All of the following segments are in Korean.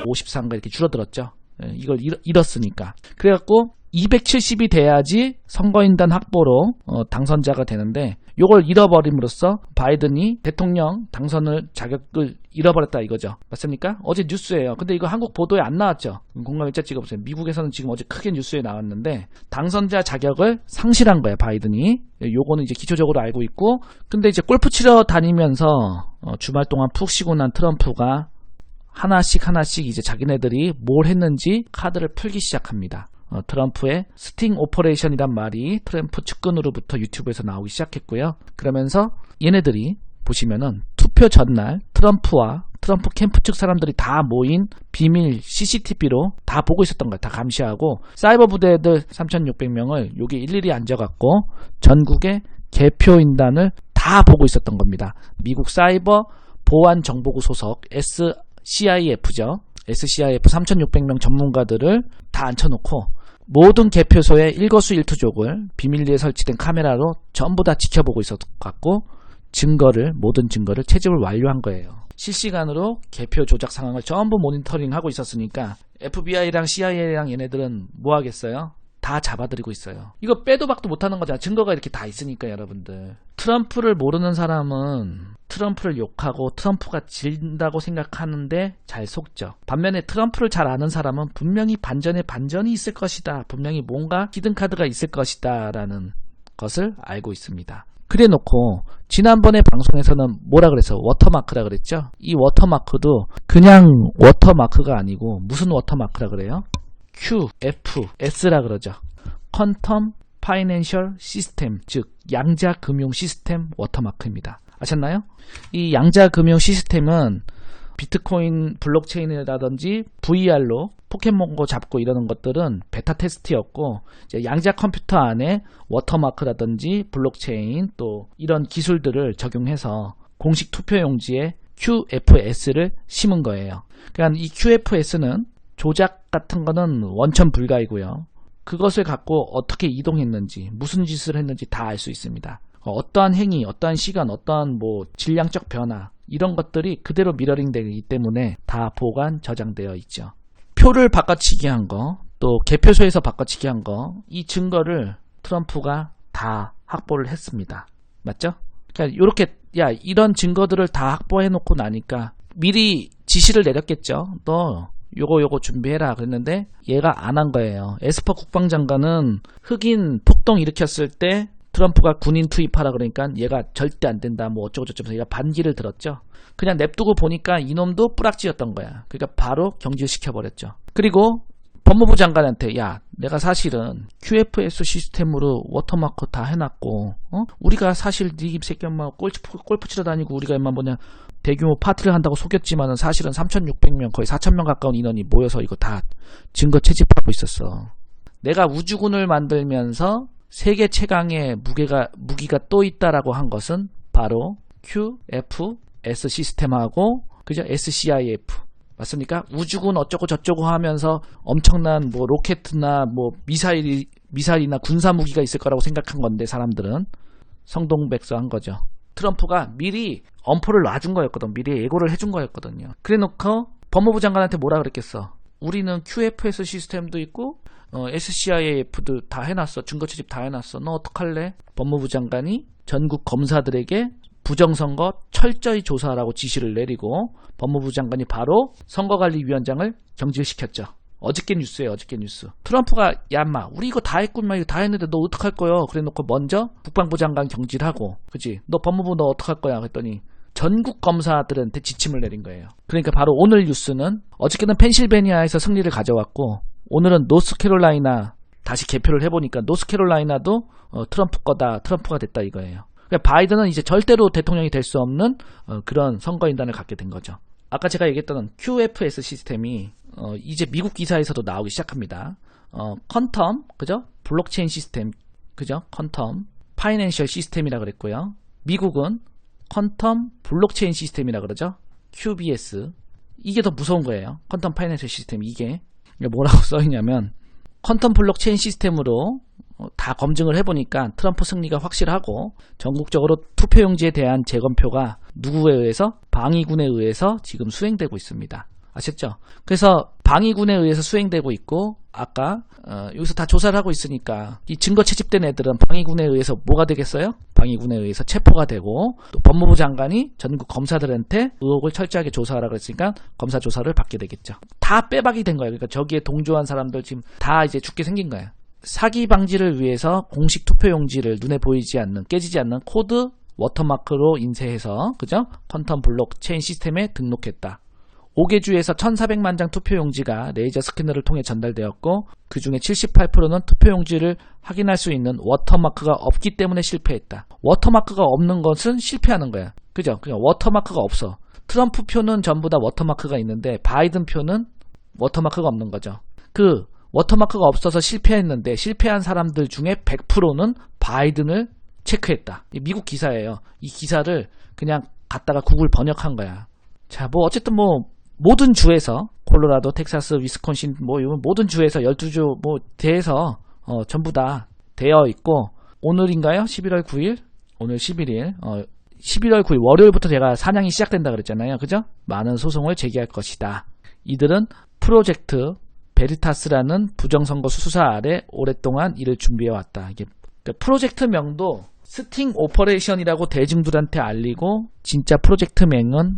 53가 이렇게 줄어들었죠. 이걸 잃었으니까. 그래갖고 270이 돼야지 선거인단 확보로 당선자가 되는데 요걸 잃어버림으로써 바이든이 대통령 당선을 자격을 잃어버렸다 이거죠. 맞습니까? 어제 뉴스예요. 근데 이거 한국 보도에 안 나왔죠. 공감일자 찍어보세요. 미국에서는 지금 어제 크게 뉴스에 나왔는데 당선자 자격을 상실한 거예요. 바이든이. 요거는 이제 기초적으로 알고 있고, 근데 이제 골프 치러 다니면서 주말 동안 푹 쉬고 난 트럼프가 하나씩 이제 자기네들이 뭘 했는지 카드를 풀기 시작합니다. 트럼프의 스팅 오퍼레이션이란 말이 트럼프 측근으로부터 유튜브에서 나오기 시작했고요. 그러면서 얘네들이 보시면은 투표 전날 트럼프와 트럼프 캠프 측 사람들이 다 모인 비밀 CCTV로 다 보고 있었던 거예요. 다 감시하고 사이버 부대들 3,600명을 여기 일일이 앉아갖고 전국의 개표인단을 다 보고 있었던 겁니다. 미국 사이버 보안정보국 소속 SCIF죠. SCIF 3,600명 전문가들을 다 앉혀놓고 모든 개표소의 일거수일투족을 비밀리에 설치된 카메라로 전부 다 지켜보고 있었고 모든 증거를 채집을 완료한 거예요. 실시간으로 개표 조작 상황을 전부 모니터링하고 있었으니까 FBI랑 CIA랑 얘네들은 뭐 하겠어요? 다 잡아들이고 있어요. 이거 빼도 박도 못하는 거잖아. 증거가 이렇게 다 있으니까 여러분들. 트럼프를 모르는 사람은 트럼프를 욕하고 트럼프가 진다고 생각하는데 잘 속죠. 반면에 트럼프를 잘 아는 사람은 분명히 반전에 반전이 있을 것이다. 분명히 뭔가 히든카드가 있을 것이다 라는 것을 알고 있습니다. 그래놓고 지난번에 방송에서는 뭐라 그랬어? 워터마크라 그랬죠? 이 워터마크도 그냥 워터마크가 아니고 무슨 워터마크라 그래요? QFS라 그러죠. 퀀텀 파이낸셜 시스템, 즉 양자 금융 시스템 워터마크입니다. 아셨나요? 이 양자 금융 시스템은 비트코인 블록체인이라든지 VR로 포켓몬고 잡고 이러는 것들은 베타 테스트였고, 이제 양자 컴퓨터 안에 워터마크라든지 블록체인 또 이런 기술들을 적용해서 공식 투표용지에 QFS를 심은 거예요. 그러니까 이 QFS는 조작 같은 거는 원천 불가이고요. 그것을 갖고 어떻게 이동했는지, 무슨 짓을 했는지 다 알 수 있습니다. 어떠한 행위, 어떠한 시간, 어떠한 뭐 질량적 변화 이런 것들이 그대로 미러링 되기 때문에 다 보관, 저장되어 있죠. 표를 바꿔치기 한 거, 또 개표소에서 바꿔치기 한 거, 이 증거를 트럼프가 다 확보를 했습니다. 맞죠? 그러니까 요렇게 이런 증거들을 다 확보해 놓고 나니까 미리 지시를 내렸겠죠. 너 요거 준비해라 그랬는데 얘가 안 한 거예요. 에스퍼 국방장관은 흑인 폭동 일으켰을 때 트럼프가 군인 투입하라 그러니까 얘가 절대 안 된다 뭐 어쩌고저쩌고 얘가 반기를 들었죠. 그냥 냅두고 보니까 이놈도 뿌락지였던 거야. 그러니까 바로 경질시켜버렸죠. 그리고 법무부 장관한테 내가 사실은 QFS 시스템으로 워터마크 다 해놨고 우리가 사실 네 새끼 엄마 골프 치러 다니고 우리가 인마 뭐냐 대규모 파티를 한다고 속였지만은 사실은 3,600명 거의 4,000명 가까운 인원이 모여서 이거 다 증거 채집하고 있었어. 내가 우주군을 만들면서 세계 최강의 무기가 또 있다라고 한 것은 바로 QFS 시스템하고 그죠? SCIF 맞습니까? 우주군 어쩌고 저쩌고 하면서 엄청난 뭐 로켓이나 뭐 미사일이나 군사 무기가 있을 거라고 생각한 건데 사람들은 성동백서한 거죠. 트럼프가 미리 엄포를 놔준 거였거든. 미리 예고를 해준 거였거든요. 그래놓고 법무부 장관한테 뭐라 그랬겠어? 우리는 QFS 시스템도 있고 SCIF도 다 해놨어. 증거채집 다 해놨어. 너 어떡할래? 법무부 장관이 전국 검사들에게 부정선거 철저히 조사하라고 지시를 내리고 법무부 장관이 바로 선거관리위원장을 경질시켰죠. 어저께 뉴스예요. 어저께 뉴스. 트럼프가 얌마 우리 이거 다 했구만 이거 다 했는데 너 어떡할 거야? 그래놓고 먼저 국방부 장관 경질하고 그치? 너 법무부 너 어떡할 거야? 그랬더니 전국 검사들한테 지침을 내린 거예요. 그러니까 바로 오늘 뉴스는 어저께는 펜실베니아에서 승리를 가져왔고 오늘은 노스캐롤라이나 다시 개표를 해보니까 노스캐롤라이나도 트럼프 거다. 트럼프가 됐다 이거예요. 그러니까 바이든은 이제 절대로 대통령이 될 수 없는 그런 선거인단을 갖게 된 거죠. 아까 제가 얘기했던 QFS 시스템이 이제 미국 기사에서도 나오기 시작합니다. 퀀텀, 그죠? 블록체인 시스템, 그죠? 퀀텀 파이낸셜 시스템이라 그랬고요. 미국은 퀀텀 블록체인 시스템이라 그러죠. QBS. 이게 더 무서운 거예요. 퀀텀 파이낸셜 시스템 이게 뭐라고 써있냐면 퀀텀 블록체인 시스템으로 다 검증을 해보니까 트럼프 승리가 확실하고 전국적으로 투표용지에 대한 재검표가 누구에 의해서? 방위군에 의해서 지금 수행되고 있습니다. 아셨죠? 그래서 방위군에 의해서 수행되고 있고 아까 여기서 다 조사를 하고 있으니까 이 증거 채집된 애들은 방위군에 의해서 뭐가 되겠어요? 방위군에 의해서 체포가 되고 또 법무부 장관이 전국 검사들한테 의혹을 철저하게 조사하라 그랬으니까 검사 조사를 받게 되겠죠. 다 빼박이 된 거예요. 그러니까 저기에 동조한 사람들 지금 다 이제 죽게 생긴 거예요. 사기 방지를 위해서 공식 투표용지를 눈에 보이지 않는 깨지지 않는 코드 워터마크로 인쇄해서 그죠? 퀀텀 블록체인 시스템에 등록했다. 5개 주에서 1,400만 장 투표용지가 레이저 스캐너를 통해 전달되었고 그 중에 78%는 투표용지를 확인할 수 있는 워터마크가 없기 때문에 실패했다. 워터마크가 없는 것은 실패하는 거야. 그죠? 그냥 워터마크가 없어. 트럼프 표는 전부 다 워터마크가 있는데 바이든 표는 워터마크가 없는 거죠. 그 워터마크가 없어서 실패했는데 실패한 사람들 중에 100%는 바이든을 체크했다. 미국 기사예요. 이 기사를 그냥 갖다가 구글 번역한 거야. 자, 뭐 어쨌든 뭐 모든 주에서 콜로라도, 텍사스, 위스콘신 뭐 모든 주에서 12주 뭐 대해서 전부 다 되어 있고 오늘인가요? 11월 9일? 오늘 11일. 11월 9일 월요일부터 제가 사냥이 시작된다 그랬잖아요. 그죠? 많은 소송을 제기할 것이다. 이들은 프로젝트 베리타스라는 부정선거 수사 아래 오랫동안 일을 준비해왔다. 이게 그러니까 프로젝트명도 스팅 오퍼레이션이라고 대중들한테 알리고 진짜 프로젝트 명은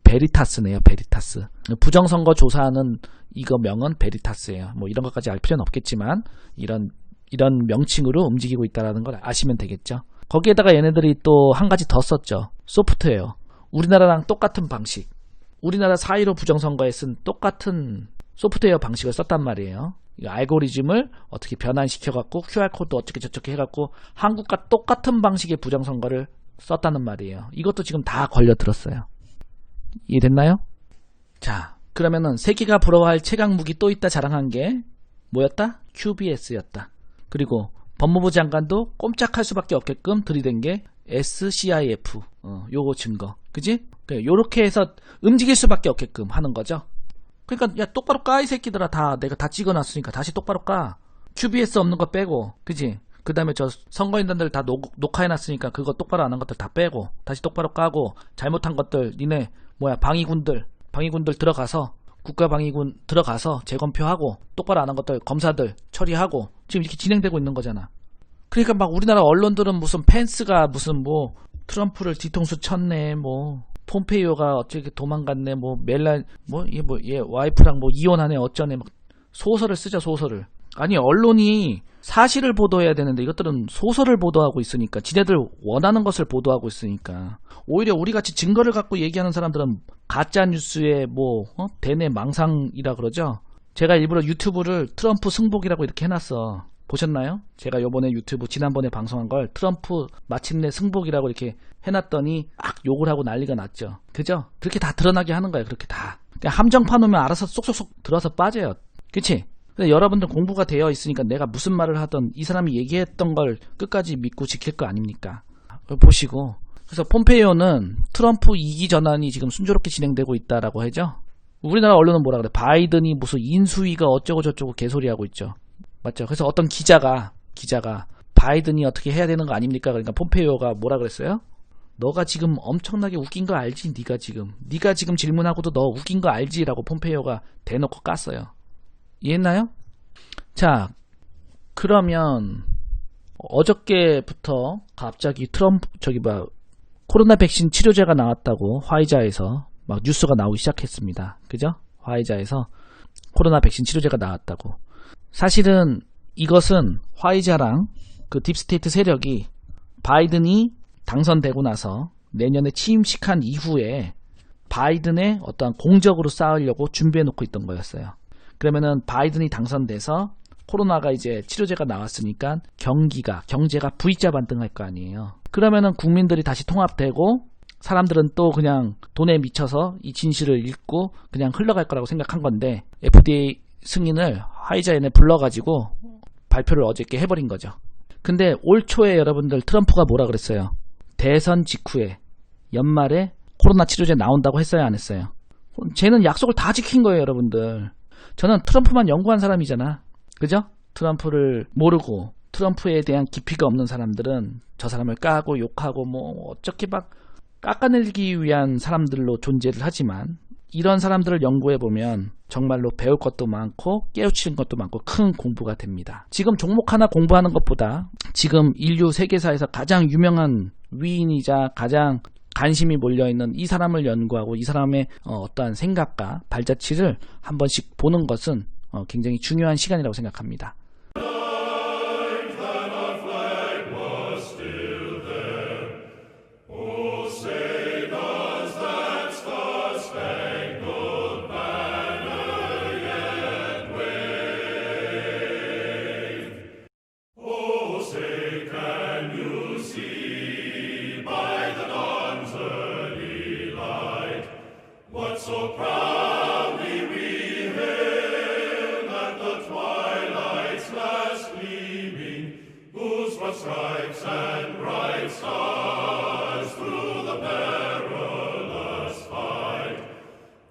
베리타스네요. 베리타스. 부정선거 조사하는 이거 명은 베리타스예요. 뭐 이런 것까지 알 필요는 없겠지만 이런 명칭으로 움직이고 있다는 걸 아시면 되겠죠. 거기에다가 얘네들이 또 한 가지 더 썼죠. 소프트웨어. 우리나라랑 똑같은 방식. 우리나라 4.15 부정선거에 쓴 똑같은 소프트웨어 방식을 썼단 말이에요. 알고리즘을 어떻게 변환시켜갖고 QR코드 어떻게 저렇게 해갖고 한국과 똑같은 방식의 부정선거를 썼다는 말이에요. 이것도 지금 다 걸려들었어요. 이해됐나요? 자, 그러면은 세계가 부러워할 최강무기 또 있다 자랑한 게 뭐였다? QBS였다. 그리고 법무부 장관도 꼼짝할 수밖에 없게끔 들이댄 게 SCIF. 요거 증거. 그지? 요렇게 해서 움직일 수밖에 없게끔 하는 거죠. 그러니까 야 똑바로 까 이 새끼들아. 내가 다 찍어놨으니까 다시 똑바로 까. QBS 없는 거 빼고. 그지? 그 다음에 저 선거인단들 다 녹화해놨으니까 그거 똑바로 안 한 것들 다 빼고 다시 똑바로 까고 잘못한 것들 니네 방위군들 들어가서 국가방위군 들어가서 재검표하고 똑바로 안 한 것들 검사들 처리하고 지금 이렇게 진행되고 있는 거잖아. 그러니까 막 우리나라 언론들은 무슨 펜스가 무슨 뭐 트럼프를 뒤통수 쳤네 뭐 폼페이오가 어쩌게 도망갔네 뭐 멜란 얘 와이프랑 뭐 이혼하네 어쩌네 막 소설을 쓰죠. 소설을. 아니 언론이 사실을 보도해야 되는데 이것들은 소설을 보도하고 있으니까 지네들 원하는 것을 보도하고 있으니까 오히려 우리같이 증거를 갖고 얘기하는 사람들은 가짜뉴스에 대내 망상이라 그러죠. 제가 일부러 유튜브를 트럼프 승복이라고 이렇게 해놨어. 보셨나요? 제가 요번에 유튜브 지난번에 방송한 걸 트럼프 마침내 승복이라고 이렇게 해놨더니 욕을 하고 난리가 났죠. 그죠? 그렇게 다 드러나게 하는 거예요. 그렇게 다. 그냥 함정파 놓으면 알아서 쏙쏙쏙 들어서 빠져요. 그치? 근데 여러분들 공부가 되어 있으니까 내가 무슨 말을 하던 이 사람이 얘기했던 걸 끝까지 믿고 지킬 거 아닙니까? 보시고. 그래서 폼페이오는 트럼프 2기 전환이 지금 순조롭게 진행되고 있다라고 하죠. 우리나라 언론은 뭐라 그래? 바이든이 무슨 인수위가 어쩌고 저쩌고 개소리하고 있죠. 맞죠? 그래서 어떤 기자가 바이든이 어떻게 해야 되는 거 아닙니까? 그러니까 폼페이오가 뭐라 그랬어요? 너가 지금 엄청나게 웃긴 거 알지? 네가 지금 질문하고도 너 웃긴 거 알지? 라고 폼페이오가 대놓고 깠어요. 이해했나요? 자, 그러면 어저께부터 갑자기 코로나 백신 치료제가 나왔다고 화이자에서 막 뉴스가 나오기 시작했습니다. 그죠? 화이자에서 코로나 백신 치료제가 나왔다고. 사실은 이것은 화이자랑 그 딥스테이트 세력이 바이든이 당선되고 나서 내년에 취임식한 이후에 바이든의 어떠한 공적으로 쌓으려고 준비해 놓고 있던 거였어요. 그러면은 바이든이 당선돼서 코로나가 이제 치료제가 나왔으니까 경제가 V자 반등할 거 아니에요. 그러면은 국민들이 다시 통합되고 사람들은 또 그냥 돈에 미쳐서 이 진실을 읽고 그냥 흘러갈 거라고 생각한 건데 FDA 승인을 화이자연에 불러가지고 발표를 어저께 해버린 거죠. 근데 올 초에 여러분들 트럼프가 뭐라 그랬어요? 대선 직후에 연말에 코로나 치료제 나온다고 했어요? 안 했어요? 쟤는 약속을 다 지킨 거예요, 여러분들. 저는 트럼프만 연구한 사람이잖아. 그죠? 트럼프를 모르고 트럼프에 대한 깊이가 없는 사람들은 저 사람을 까고 욕하고 어떻게 막 깎아내리기 위한 사람들로 존재를 하지만 이런 사람들을 연구해보면 정말로 배울 것도 많고 깨우치는 것도 많고 큰 공부가 됩니다. 지금 종목 하나 공부하는 것보다 지금 인류 세계사에서 가장 유명한 위인이자 가장 관심이 몰려있는 이 사람을 연구하고 이 사람의 어떠한 생각과 발자취를 한 번씩 보는 것은 굉장히 중요한 시간이라고 생각합니다. So proudly we hail at the twilight's last gleaming, whose broad stripes and bright stars through the perilous fight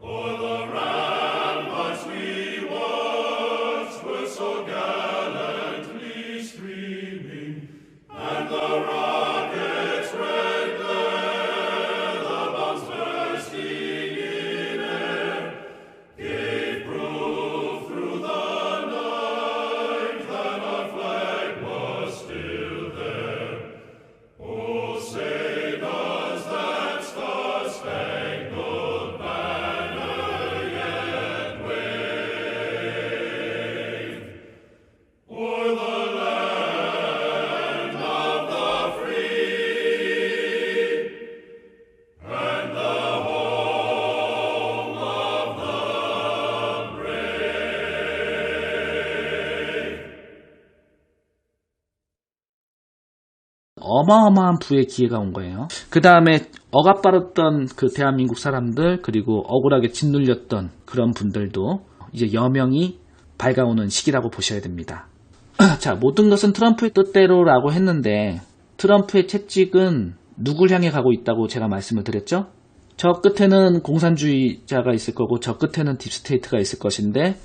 o'er the ramparts we watched were so gallantly streaming, and the rockets' red glare, the bombs bursting 어마어마한 부의 기회가 온 거예요. 그 다음에 억압받았던 그 대한민국 사람들, 그리고 억울하게 짓눌렸던 그런 분들도 이제 여명이 밝아오는 시기라고 보셔야 됩니다. 자, 모든 것은 트럼프의 뜻대로라고 했는데 트럼프의 채찍은 누굴 향해 가고 있다고 제가 말씀을 드렸죠? 저 끝에는 공산주의자가 있을 거고 저 끝에는 딥스테이트가 있을 것인데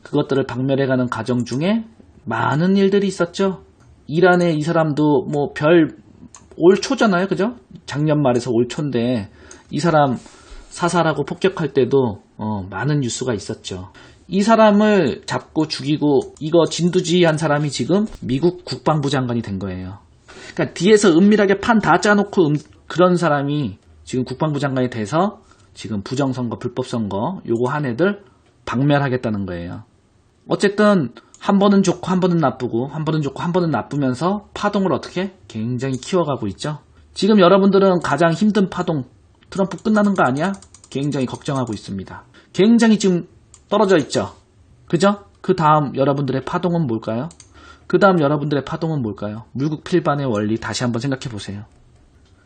그것들을 박멸해가는 과정 중에 많은 일들이 있었죠. 이란의 이 사람도 뭐 올 초잖아요, 그죠? 작년 말에서 올 초인데 이 사람 사살하고 폭격할 때도 많은 뉴스가 있었죠. 이 사람을 잡고 죽이고 이거 진두지휘한 사람이 지금 미국 국방부 장관이 된 거예요. 그러니까 뒤에서 은밀하게 판 다 짜놓고 그런 사람이 지금 국방부 장관이 돼서 지금 부정선거, 불법선거 요거 한 애들 박멸하겠다는 거예요. 어쨌든 한 번은 좋고 한 번은 나쁘고 한 번은 좋고 한 번은 나쁘면서 파동을 어떻게 굉장히 키워가고 있죠. 지금 여러분들은 가장 힘든 파동, 트럼프 끝나는 거 아니야? 굉장히 걱정하고 있습니다. 굉장히 지금 떨어져 있죠. 그죠? 그 다음 여러분들의 파동은 뭘까요? 그 다음 여러분들의 파동은 뭘까요? 물국 필반의 원리 다시 한번 생각해 보세요.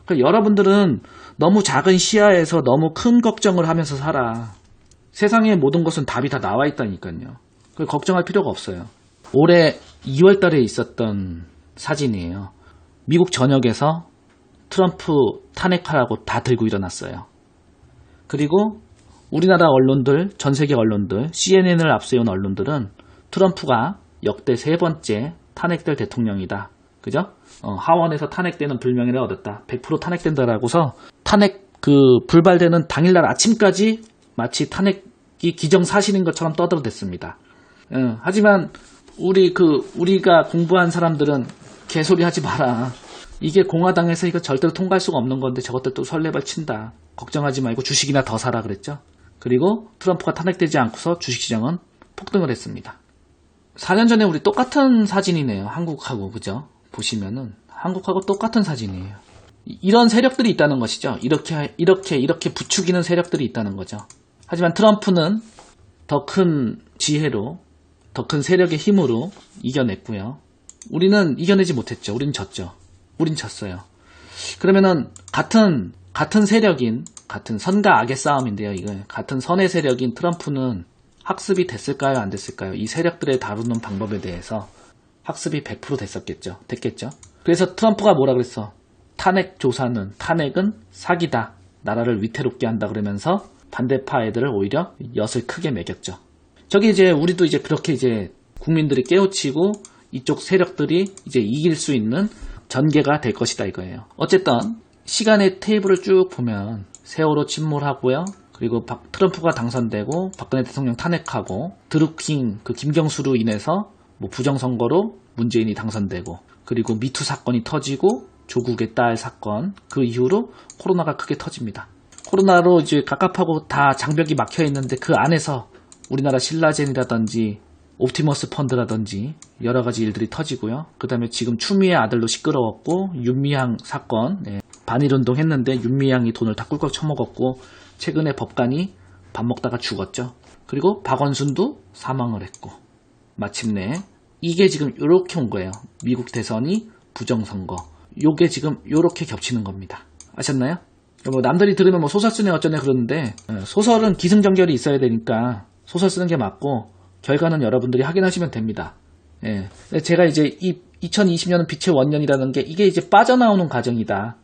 그러니까 여러분들은 너무 작은 시야에서 너무 큰 걱정을 하면서 살아. 세상의 모든 것은 답이 다 나와 있다니까요. 걱정할 필요가 없어요. 올해 2월 달에 있었던 사진이에요. 미국 전역에서 트럼프 탄핵하라고 다 들고 일어났어요. 그리고 우리나라 언론들, 전 세계 언론들, CNN을 앞세운 언론들은 트럼프가 역대 3번째 탄핵될 대통령이다. 그죠? 하원에서 탄핵되는 불명예를 얻었다. 100% 탄핵된다라고서 탄핵 불발되는 당일날 아침까지 마치 탄핵이 기정사실인 것처럼 떠들어댔습니다. 하지만 우리가 공부한 사람들은 개소리 하지 마라. 이게 공화당에서 이거 절대로 통과할 수가 없는 건데 저것들 또 설레발 친다. 걱정하지 말고 주식이나 더 사라 그랬죠. 그리고 트럼프가 탄핵되지 않고서 주식시장은 폭등을 했습니다. 4년 전에 우리 똑같은 사진이네요. 한국하고, 그죠? 보시면은 한국하고 똑같은 사진이에요. 이런 세력들이 있다는 것이죠. 이렇게 부추기는 세력들이 있다는 거죠. 하지만 트럼프는 더 큰 지혜로, 더 큰 세력의 힘으로 이겨냈고요. 우리는 이겨내지 못했죠. 우린 졌죠. 우린 졌어요. 그러면은 같은 세력인, 같은 선과 악의 싸움인데요. 이거 같은 선의 세력인 트럼프는 학습이 됐을까요? 안 됐을까요? 이 세력들의 다루는 방법에 대해서 학습이 100% 됐겠죠. 그래서 트럼프가 뭐라 그랬어? 탄핵은 사기다. 나라를 위태롭게 한다 그러면서 반대파 애들을 오히려 엿을 크게 매겼죠. 저기 우리도 그렇게 국민들이 깨우치고 이쪽 세력들이 이길 수 있는 전개가 될 것이다 이거예요. 어쨌든 시간의 테이블을 쭉 보면 세월호 침몰하고요. 그리고 트럼프가 당선되고 박근혜 대통령 탄핵하고 드루킹 그 김경수로 인해서 뭐 부정선거로 문재인이 당선되고 그리고 미투 사건이 터지고 조국의 딸 사건 그 이후로 코로나가 크게 터집니다. 코로나로 이제 갑갑하고 다 장벽이 막혀 있는데 그 안에서 우리나라 신라젠이라든지 옵티머스 펀드라든지 여러 가지 일들이 터지고요. 그 다음에 지금 추미애 아들로 시끄러웠고 윤미향 사건 반일운동 했는데 윤미향이 돈을 다 꿀꺽 처먹었고 최근에 법관이 밥 먹다가 죽었죠. 그리고 박원순도 사망을 했고 마침내 이게 지금 요렇게 온 거예요. 미국 대선이 부정선거 요게 지금 요렇게 겹치는 겁니다. 아셨나요? 뭐 남들이 들으면 뭐 소설 쓰네 어쩌네 그러는데 소설은 기승전결이 있어야 되니까 소설 쓰는 게 맞고 결과는 여러분들이 확인하시면 됩니다. 예. 제가 이제 이 2020년은 빛의 원년이라는 게 이게 이제 빠져나오는 과정이다.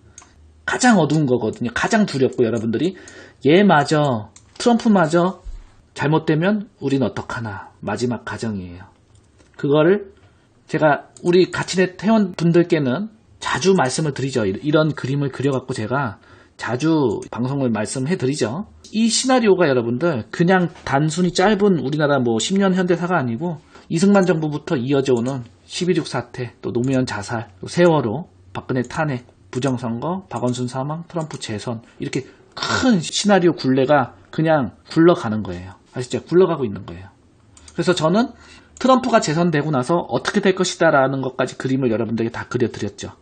가장 어두운 거거든요. 가장 두렵고 여러분들이 얘마저 트럼프마저 잘못되면 우린 어떡하나 마지막 과정이에요. 그거를 제가 우리 가치넷 회원분들께는 자주 말씀을 드리죠. 이런 그림을 그려갖고 제가 자주 방송을 말씀해 드리죠. 이 시나리오가 여러분들 그냥 단순히 짧은 우리나라 뭐 10년 현대사가 아니고 이승만 정부부터 이어져 오는 12.6 사태, 또 노무현 자살, 또 세월호, 박근혜 탄핵, 부정선거, 박원순 사망, 트럼프 재선 이렇게 큰 시나리오 굴레가 그냥 굴러가는 거예요. 아시죠? 굴러가고 있는 거예요. 그래서 저는 트럼프가 재선되고 나서 어떻게 될 것이다 라는 것까지 그림을 여러분들에게 다 그려드렸죠.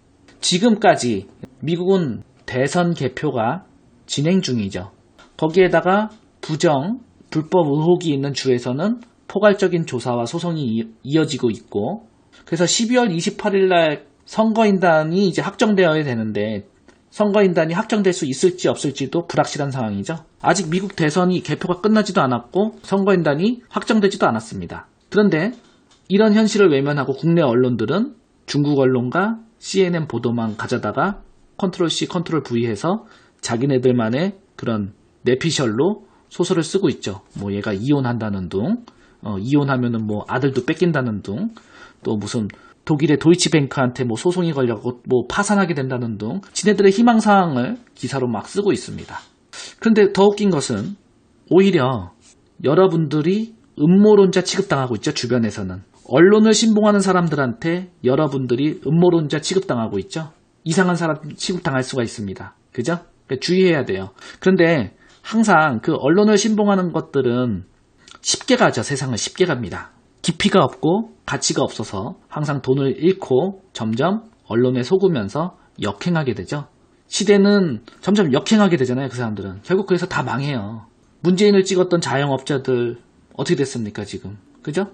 지금까지 미국은 대선 개표가 진행 중이죠. 거기에다가 불법 의혹이 있는 주에서는 포괄적인 조사와 소송이 이어지고 있고 그래서 12월 28일 날 선거인단이 이제 확정되어야 되는데 선거인단이 확정될 수 있을지 없을지도 불확실한 상황이죠. 아직 미국 대선이 개표가 끝나지도 않았고 선거인단이 확정되지도 않았습니다. 그런데 이런 현실을 외면하고 국내 언론들은 중국 언론과 CNN 보도만 가져다가 컨트롤 C, 컨트롤 V 해서 자기네들만의 그런 내피셜로 소설을 쓰고 있죠. 뭐 얘가 이혼한다는 둥, 이혼하면은 뭐 아들도 뺏긴다는 둥, 또 무슨 독일의 도이치뱅크한테 뭐 소송이 걸려고 뭐 파산하게 된다는 둥, 지네들의 희망사항을 기사로 막 쓰고 있습니다. 그런데 더 웃긴 것은 오히려 여러분들이 음모론자 취급당하고 있죠. 주변에서는. 언론을 신봉하는 사람들한테 여러분들이 음모론자 취급당하고 있죠. 이상한 사람 취급당할 수가 있습니다. 그죠? 그러니까 주의해야 돼요. 그런데 항상 그 언론을 신봉하는 것들은 쉽게 가죠. 세상을 쉽게 갑니다. 깊이가 없고 가치가 없어서 항상 돈을 잃고 점점 언론에 속으면서 역행하게 되죠. 시대는 점점 역행하게 되잖아요. 그 사람들은. 결국 그래서 다 망해요. 문재인을 찍었던 자영업자들 어떻게 됐습니까 지금? 그죠?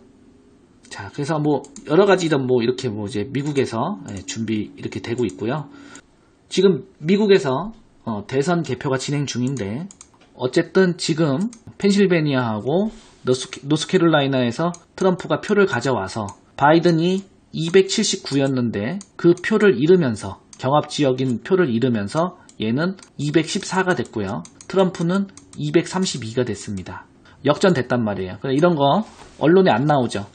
자, 그래서 뭐 여러 가지 이런 뭐 이렇게 뭐 이제 미국에서 준비 이렇게 되고 있고요. 지금 미국에서 대선 개표가 진행 중인데 어쨌든 지금 펜실베니아하고 노스캐롤라이나에서 트럼프가 표를 가져와서 바이든이 279였는데 그 표를 잃으면서 경합지역인 표를 잃으면서 얘는 214가 됐고요. 트럼프는 232가 됐습니다. 역전됐단 말이에요. 이런 거 언론에 안 나오죠.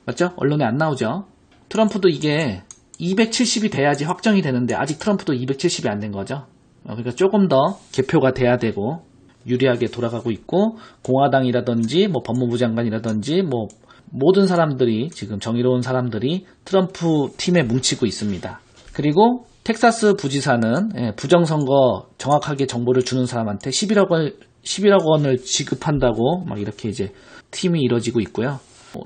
맞죠? 언론에 안 나오죠. 트럼프도 이게 270이 돼야지 확정이 되는데 아직 트럼프도 270이 안 된 거죠. 그러니까 조금 더 개표가 돼야 되고 유리하게 돌아가고 있고 공화당이라든지 뭐 법무부 장관이라든지 뭐 모든 사람들이 지금 정의로운 사람들이 트럼프 팀에 뭉치고 있습니다. 그리고 텍사스 부지사는 부정선거 정확하게 정보를 주는 사람한테 11억 원을 지급한다고 막 이렇게 이제 팀이 이뤄지고 있고요.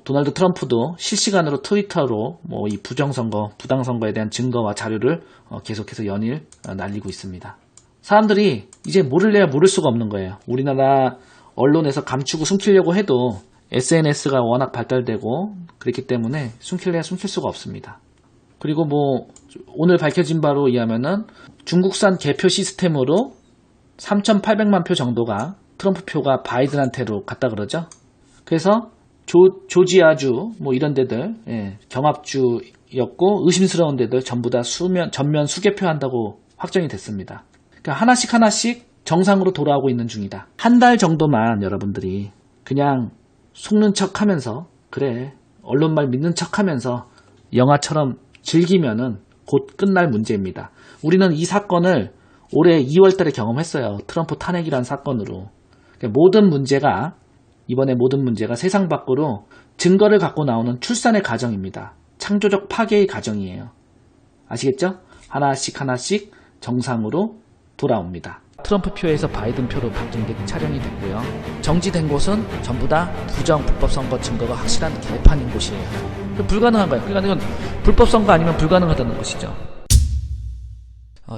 도널드 트럼프도 실시간으로 트위터로 뭐 이 부정선거, 부당선거에 대한 증거와 자료를 계속해서 연일 날리고 있습니다. 사람들이 이제 모를래야 모를 수가 없는 거예요. 우리나라 언론에서 감추고 숨기려고 해도 SNS가 워낙 발달되고 그렇기 때문에 숨길래야 숨길 수가 없습니다. 그리고 뭐 오늘 밝혀진 바로 의하면은 중국산 개표 시스템으로 3,800만 표 정도가 트럼프 표가 바이든한테로 갔다 그러죠. 그래서 조지아주 뭐 이런 데들 경합주였고 의심스러운 데들 전부 다 전면 수개표 한다고 확정이 됐습니다. 그러니까 하나씩 정상으로 돌아오고 있는 중이다. 한 달 정도만 여러분들이 그냥 속는 척 하면서 그래 언론 말 믿는 척 하면서 영화처럼 즐기면은 곧 끝날 문제입니다. 우리는 이 사건을 올해 2월 달에 경험했어요. 트럼프 탄핵이란 사건으로. 그러니까 이번에 모든 문제가 세상 밖으로 증거를 갖고 나오는 출산의 과정입니다. 창조적 파괴의 과정이에요. 아시겠죠? 하나씩 정상으로 돌아옵니다. 트럼프 표에서 바이든 표로 바뀐 게 촬영이 됐고요. 정지된 곳은 전부 다 부정 불법 선거 증거가 확실한 개판인 곳이에요. 불가능한 거예요. 그러니까 이건 불법 선거 아니면 불가능하다는 것이죠.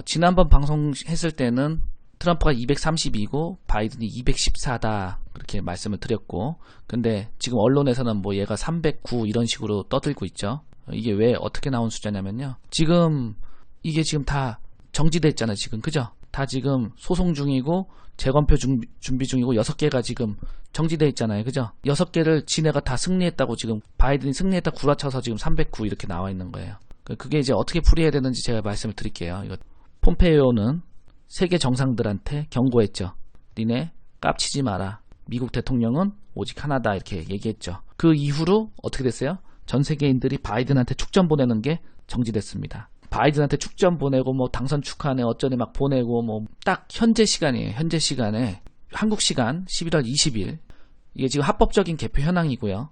지난번 방송했을 때는 트럼프가 232고 바이든이 214다 그렇게 말씀을 드렸고, 근데 지금 언론에서는 뭐 얘가 309 이런 식으로 떠들고 있죠. 이게 왜 어떻게 나온 숫자냐면요, 지금 이게 지금 다 정지돼 있잖아요. 지금 그죠? 다 지금 소송 중이고 재검표 준비 중이고 6개가 지금 정지돼 있잖아요. 그죠? 6개를 지네가 다 승리했다고, 지금 바이든이 승리했다 구라쳐서 지금 309 이렇게 나와 있는 거예요. 그게 이제 어떻게 풀이해야 되는지 제가 말씀을 드릴게요. 이거 폼페이오는 세계 정상들한테 경고했죠. 니네 깝치지 마라. 미국 대통령은 오직 하나다 이렇게 얘기했죠. 그 이후로 어떻게 됐어요? 전 세계인들이 바이든한테 축전 보내는 게 정지됐습니다. 바이든한테 축전 보내고 뭐 당선 축하하네 어쩌네 막 보내고, 뭐 딱 현재 시간이에요. 현재 시간에 한국 시간 11월 20일, 이게 지금 합법적인 개표 현황이고요.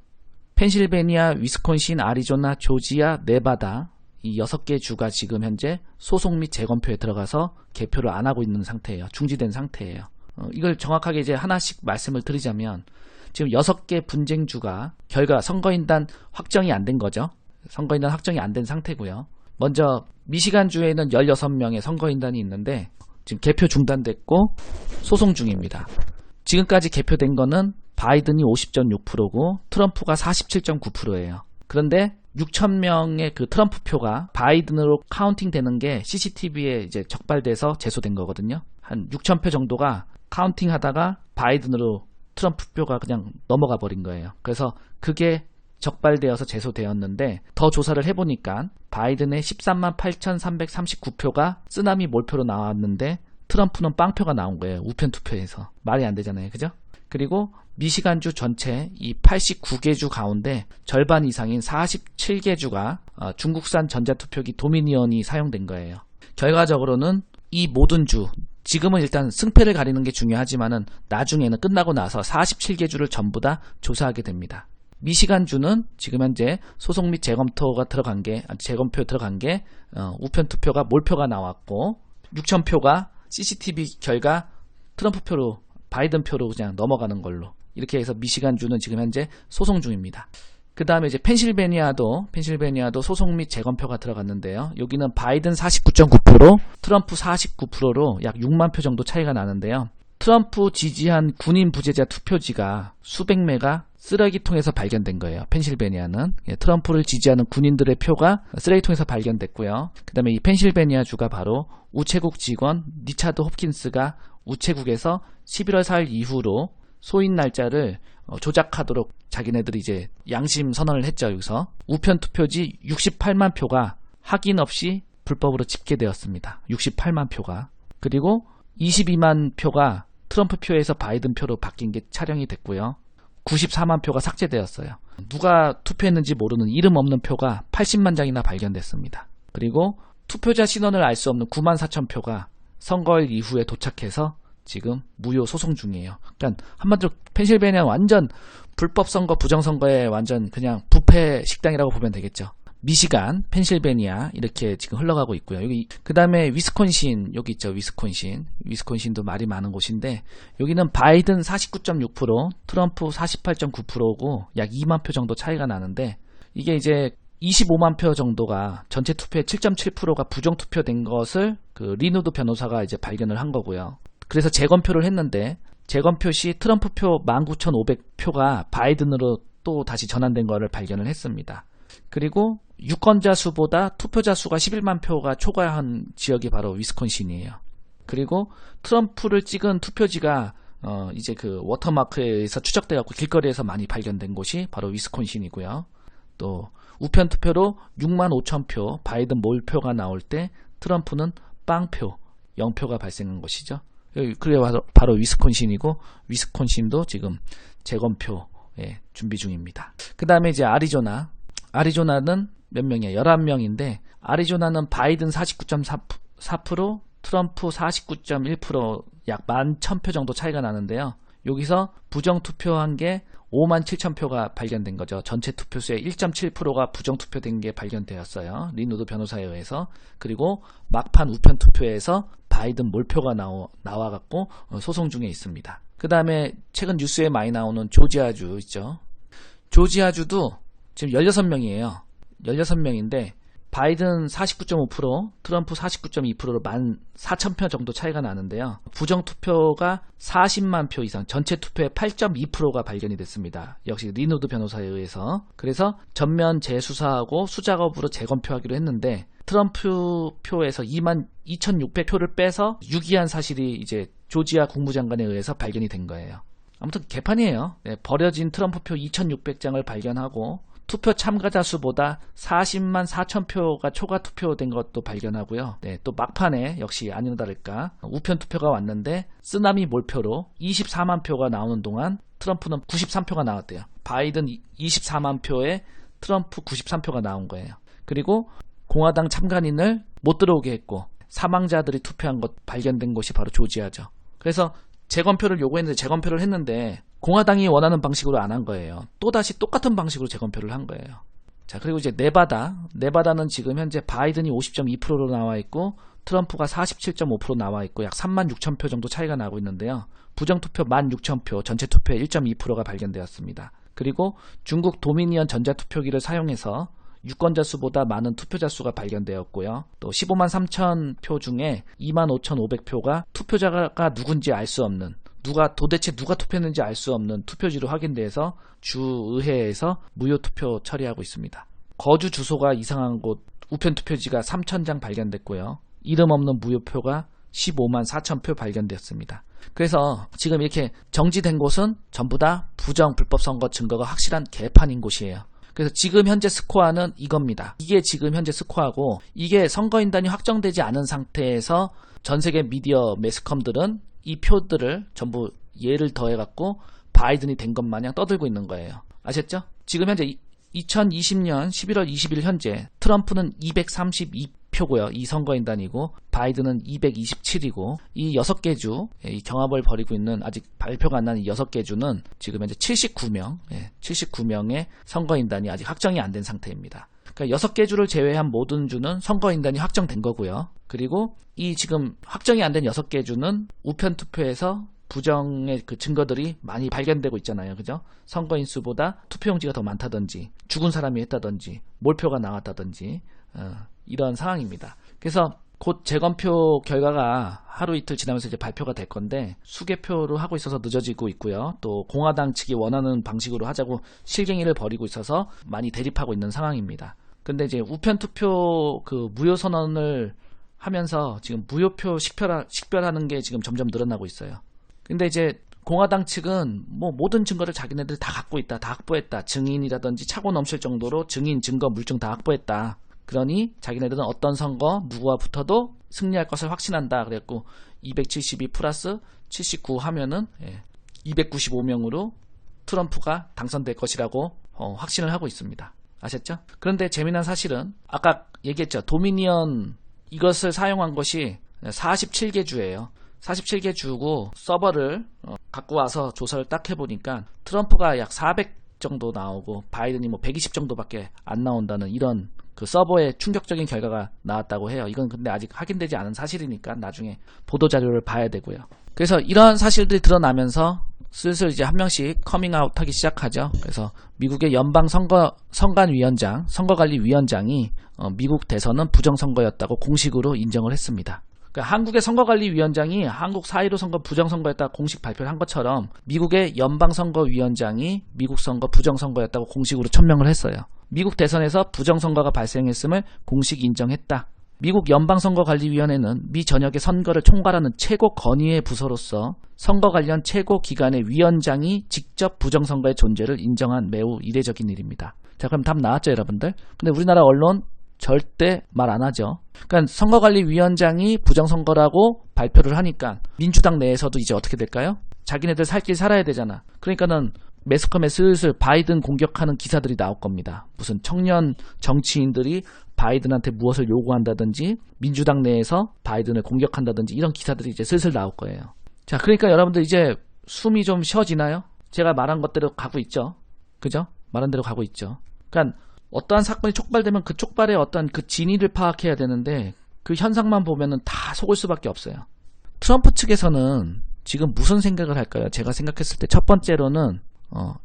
펜실베니아, 위스콘신, 아리조나, 조지아, 네바다 이 6개 주가 지금 현재 소송 및 재검표에 들어가서 개표를 안 하고 있는 상태예요. 중지된 상태예요. 이걸 정확하게 이제 하나씩 말씀을 드리자면, 지금 6개 분쟁주가 결과 선거인단 확정이 안 된 거죠. 선거인단 확정이 안 된 상태고요. 먼저 미시간주에는 16명의 선거인단이 있는데 지금 개표 중단됐고 소송 중입니다. 지금까지 개표된 거는 바이든이 50.6%고 트럼프가 47.9%예요. 그런데 6,000명의 그 트럼프 표가 바이든으로 카운팅 되는 게 CCTV에 이제 적발돼서 제소된 거거든요. 한 6,000표 정도가 카운팅 하다가 바이든으로 트럼프 표가 그냥 넘어가 버린 거예요. 그래서 그게 적발되어서 제소되었는데, 더 조사를 해보니까 바이든의 13만 8,339표가 쓰나미 몰표로 나왔는데 트럼프는 빵표가 나온 거예요. 우편 투표에서. 말이 안 되잖아요. 그죠? 그리고 미시간주 전체 이 89개 주 가운데 절반 이상인 47개 주가 중국산 전자투표기 도미니언이 사용된 거예요. 결과적으로는 이 모든 주, 지금은 일단 승패를 가리는 게 중요하지만은 나중에는 끝나고 나서 47개 주를 전부 다 조사하게 됩니다. 미시간주는 지금 현재 소송 및 재검표가 들어간 게 우편 투표가 몰표가 나왔고 6,000표가 CCTV 결과 트럼프 표로, 바이든 표로 그냥 넘어가는 걸로, 이렇게 해서 미시간주는 지금 현재 소송 중입니다. 그 다음에 이제 펜실베니아도 소송 및 재검표가 들어갔는데요. 여기는 바이든 49.9%, 트럼프 49%로 약 6만 표 정도 차이가 나는데요. 트럼프 지지한 군인 부재자 투표지가 수백 매가 쓰레기통에서 발견된 거예요. 펜실베니아는 트럼프를 지지하는 군인들의 표가 쓰레기통에서 발견됐고요. 그 다음에 이 펜실베니아 주가 바로 우체국 직원 리차드 홉킨스가 우체국에서 11월 4일 이후로 소인 날짜를 조작하도록 자기네들이 이제 양심 선언을 했죠. 여기서 우편 투표지 68만 표가 확인 없이 불법으로 집계되었습니다. 68만 표가. 그리고 22만 표가 트럼프 표에서 바이든 표로 바뀐 게 촬영이 됐고요. 94만 표가 삭제되었어요. 누가 투표했는지 모르는 이름 없는 표가 80만 장이나 발견됐습니다. 그리고 투표자 신원을 알 수 없는 9만 4천 표가 선거일 이후에 도착해서 지금 무효 소송 중이에요. 그러니까 한마디로 펜실베니아 완전 불법 선거, 부정 선거에 완전 그냥 부패 식당이라고 보면 되겠죠. 미시간, 펜실베니아 이렇게 지금 흘러가고 있고요. 여기 그 다음에 위스콘신, 여기 있죠. 위스콘신도 말이 많은 곳인데 여기는 바이든 49.6%, 트럼프 48.9%고 약 2만 표 정도 차이가 나는데, 이게 이제 25만 표 정도가 전체 투표의 7.7%가 부정 투표된 것을 그 리누드 변호사가 이제 발견을 한 거고요. 그래서 재검표를 했는데 재검표 시 트럼프 표 19,500표가 바이든으로 또 다시 전환된 거를 발견을 했습니다. 그리고 유권자 수보다 투표자 수가 11만 표가 초과한 지역이 바로 위스콘신이에요. 그리고 트럼프를 찍은 투표지가 이제 그 워터마크에서 추적돼갖고 길거리에서 많이 발견된 곳이 바로 위스콘신이고요. 또 우편 투표로 6만 5천 표 바이든 몰표가 나올 때 트럼프는 빵표 0표가 발생한 것이죠. 그게 바로 위스콘신이고, 위스콘신도 지금 재검표 준비 중입니다. 그 다음에 이제 아리조나는 몇 명이야? 11명인데 아리조나는 바이든 49.4%, 트럼프 49.1%, 약 11,000표 정도 차이가 나는데요. 여기서 부정투표한 게 57,000표가 발견된 거죠. 전체 투표수의 1.7%가 부정투표된 게 발견되었어요. 린 우드 변호사에 의해서. 그리고 막판 우편 투표에서 바이든 몰표가 나와갖고 소송 중에 있습니다. 그 다음에 최근 뉴스에 많이 나오는 조지아주 있죠. 조지아주도 지금 16명이에요. 16명인데 바이든 49.5%, 트럼프 49.2%로 14,000표 정도 차이가 나는데요. 부정투표가 40만 표 이상, 전체 투표의 8.2%가 발견이 됐습니다. 역시 린 우드 변호사에 의해서. 그래서 전면 재수사하고 수작업으로 재검표하기로 했는데 트럼프 표에서 22,600표를 빼서 유기한 사실이 이제 조지아 국무장관에 의해서 발견이 된 거예요. 아무튼 개판이에요. 네, 버려진 트럼프 표 2,600장을 발견하고 투표 참가자 수보다 40만 4천 표가 초과 투표된 것도 발견하고요. 네, 또 막판에 역시 아니나 다를까 우편 투표가 왔는데 쓰나미 몰표로 24만 표가 나오는 동안 트럼프는 93표가 나왔대요. 바이든 24만 표에 트럼프 93표가 나온 거예요. 그리고 공화당 참관인을 못 들어오게 했고 사망자들이 투표한 것 발견된 곳이 바로 조지아죠. 그래서 재검표를 요구했는데 재검표를 했는데 공화당이 원하는 방식으로 안 한 거예요. 또다시 똑같은 방식으로 재검표를 한 거예요. 자, 그리고 이제 네바다는 지금 현재 바이든이 50.2%로 나와 있고 트럼프가 47.5% 나와 있고 약 36,000표 정도 차이가 나고 있는데요. 부정투표 16,000표, 전체 투표의 1.2%가 발견되었습니다. 그리고 중국 도미니언 전자투표기를 사용해서 유권자 수보다 많은 투표자 수가 발견되었고요. 또 15만 3천 표 중에 25,500표가 투표자가 누군지 알 수 없는, 도대체 누가 투표했는지 알 수 없는 투표지로 확인돼서 주의회에서 무효 투표 처리하고 있습니다. 거주 주소가 이상한 곳 우편 투표지가 3,000장 발견됐고요. 이름 없는 무효표가 15만 4천 표 발견되었습니다. 그래서 지금 이렇게 정지된 곳은 전부 다 부정 불법 선거 증거가 확실한 개판인 곳이에요. 그래서 지금 현재 스코어는 이겁니다. 이게 지금 현재 스코어고 이게 선거인단이 확정되지 않은 상태에서 전 세계 미디어 매스컴들은 이 표들을 전부 예를 더해갖고 바이든이 된 것 마냥 떠들고 있는 거예요. 아셨죠? 지금 현재 2020년 11월 20일 현재 트럼프는 232표고요. 이 선거인단이고 바이든은 227이고 이 6개 주, 이 경합을 벌이고 있는 아직 발표가 안 난 이 6개 주는 지금 현재 79명의 선거인단이 아직 확정이 안 된 상태입니다. 그러니까 6개 주를 제외한 모든 주는 선거인단이 확정된 거고요. 그리고 이 지금 확정이 안 된 6개 주는 우편 투표에서 부정의 그 증거들이 많이 발견되고 있잖아요. 그죠? 선거인 수보다 투표용지가 더 많다든지 죽은 사람이 했다든지 몰표가 나왔다든지 이런 상황입니다. 그래서 곧 재검표 결과가 하루 이틀 지나면서 이제 발표가 될 건데 수개표로 하고 있어서 늦어지고 있고요. 또 공화당 측이 원하는 방식으로 하자고 실갱이를 벌이고 있어서 많이 대립하고 있는 상황입니다. 근데 이제 우편 투표 그 무효 선언을 하면서 지금 무효표 식별하는 게 지금 점점 늘어나고 있어요. 근데 이제 공화당 측은 뭐 모든 증거를 자기네들이 다 갖고 있다, 다 확보했다, 증인이라든지 차고 넘칠 정도로 증인, 증거, 물증 다 확보했다. 그러니 자기네들은 어떤 선거 누구와 붙어도 승리할 것을 확신한다. 그랬고 272 플러스 79 하면은 295명으로 트럼프가 당선될 것이라고 확신을 하고 있습니다. 아셨죠? 그런데 재미난 사실은 아까 얘기했죠. 도미니언 이것을 사용한 것이 47개 주예요. 47개 주고 서버를 갖고 와서 조사를 딱 해보니까 트럼프가 약 400 정도 나오고 바이든이 뭐 120 정도밖에 안 나온다는 이런 그 서버의 충격적인 결과가 나왔다고 해요. 이건 근데 아직 확인되지 않은 사실이니까 나중에 보도자료를 봐야 되고요. 그래서 이런 사실들이 드러나면서 슬슬 이제 한 명씩 커밍아웃 하기 시작하죠. 그래서 미국의 연방 선거관리위원장이 미국 대선은 부정선거였다고 공식으로 인정을 했습니다. 그러니까 한국의 선거관리위원장이 한국 4.15 선거 부정선거였다고 공식 발표를 한 것처럼 미국의 연방선거위원장이 미국 선거 부정선거였다고 공식으로 천명을 했어요. 미국 대선에서 부정선거가 발생했음을 공식 인정했다. 미국 연방선거관리위원회는 미 전역의 선거를 총괄하는 최고 건의의 부서로서 선거 관련 최고 기관의 위원장이 직접 부정선거의 존재를 인정한 매우 이례적인 일입니다. 자, 그럼 답 나왔죠, 여러분들? 근데 우리나라 언론 절대 말 안 하죠. 그러니까 선거관리위원장이 부정선거라고 발표를 하니까 민주당 내에서도 이제 어떻게 될까요? 자기네들 살 길 살아야 되잖아. 그러니까는 매스컴에 슬슬 바이든 공격하는 기사들이 나올 겁니다. 무슨 청년 정치인들이 바이든한테 무엇을 요구한다든지 민주당 내에서 바이든을 공격한다든지 이런 기사들이 이제 슬슬 나올 거예요. 자, 그러니까 여러분들 이제 숨이 좀 쉬어지나요? 제가 말한 것대로 가고 있죠. 그죠? 말한 대로 가고 있죠. 그러니까 어떠한 사건이 촉발되면 그 촉발의 어떤 그 진위를 파악해야 되는데 그 현상만 보면은 다 속을 수밖에 없어요. 트럼프 측에서는 지금 무슨 생각을 할까요? 제가 생각했을 때 첫 번째로는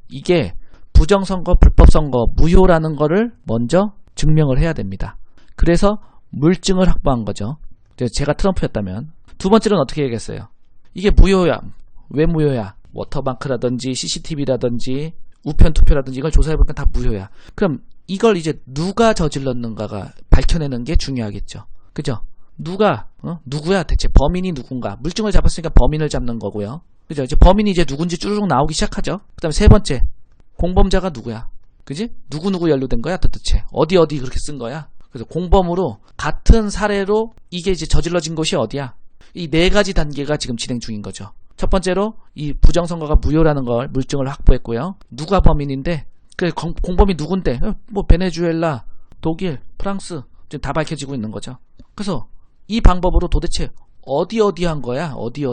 이게 부정선거, 불법선거, 무효라는 거를 먼저 증명을 해야 됩니다. 그래서 물증을 확보한 거죠. 제가 트럼프였다면. 두 번째로는 어떻게 얘기했어요? 이게 무효야. 왜 무효야? 워터방크라든지 CCTV라든지 우편 투표라든지 이걸 조사해보니까 다 무효야. 그럼 이걸 이제 누가 저질렀는가가 밝혀내는 게 중요하겠죠. 그죠? 누구야 대체 범인이 누군가. 물증을 잡았으니까 범인을 잡는 거고요. 그죠? 이제 범인이 이제 누군지 쭈르륵 나오기 시작하죠. 그 다음에 세 번째, 공범자가 누구야? 그지? 누구 연루된 거야 도대체? 어디 그렇게 쓴 거야? 그래서 공범으로 같은 사례로 이게 이제 저질러진 곳이 어디야? 이 네 가지 단계가 지금 진행 중인 거죠. 첫 번째로 이 부정선거가 무효라는 걸 물증을 확보했고요. 누가 범인인데? 그 공범이 누군데? 뭐 베네수엘라, 독일, 프랑스 지금 다 밝혀지고 있는 거죠. 그래서 이 방법으로 도대체 어디 한 거야? 어디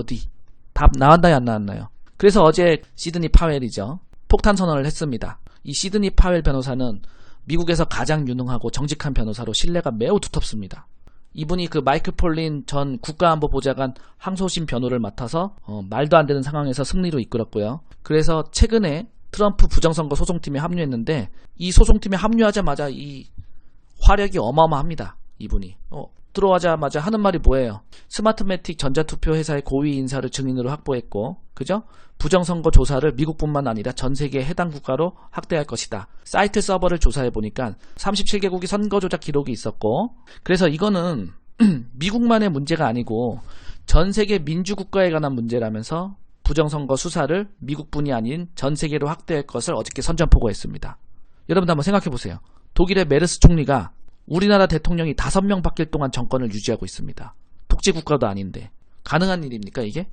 답 나왔나요 안 나왔나요? 그래서 어제 시드니 파웰이죠. 폭탄 선언을 했습니다. 이 시드니 파웰 변호사는 미국에서 가장 유능하고 정직한 변호사로 신뢰가 매우 두텁습니다. 이분이 그 마이클 폴린 전 국가안보보좌관 항소심 변호를 맡아서 말도 안 되는 상황에서 승리로 이끌었고요. 그래서 최근에 트럼프 부정선거 소송팀에 합류했는데 이 소송팀에 합류하자마자 이 화력이 어마어마합니다. 이분이 들어가자마자 하는 말이 뭐예요? 스마트매틱 전자투표 회사의 고위 인사를 증인으로 확보했고, 그죠? 부정선거 조사를 미국뿐만 아니라 전 세계 해당 국가로 확대할 것이다. 사이트 서버를 조사해 보니까 37개국이 선거 조작 기록이 있었고, 그래서 이거는 미국만의 문제가 아니고 전 세계 민주국가에 관한 문제라면서 부정선거 수사를 미국뿐이 아닌 전 세계로 확대할 것을 어저께 선전포고했습니다. 여러분들 한번 생각해 보세요. 독일의 메르스 총리가 우리나라 대통령이 5명 바뀔 동안 정권을 유지하고 있습니다. 독재국가도 아닌데 가능한 일입니까 이게?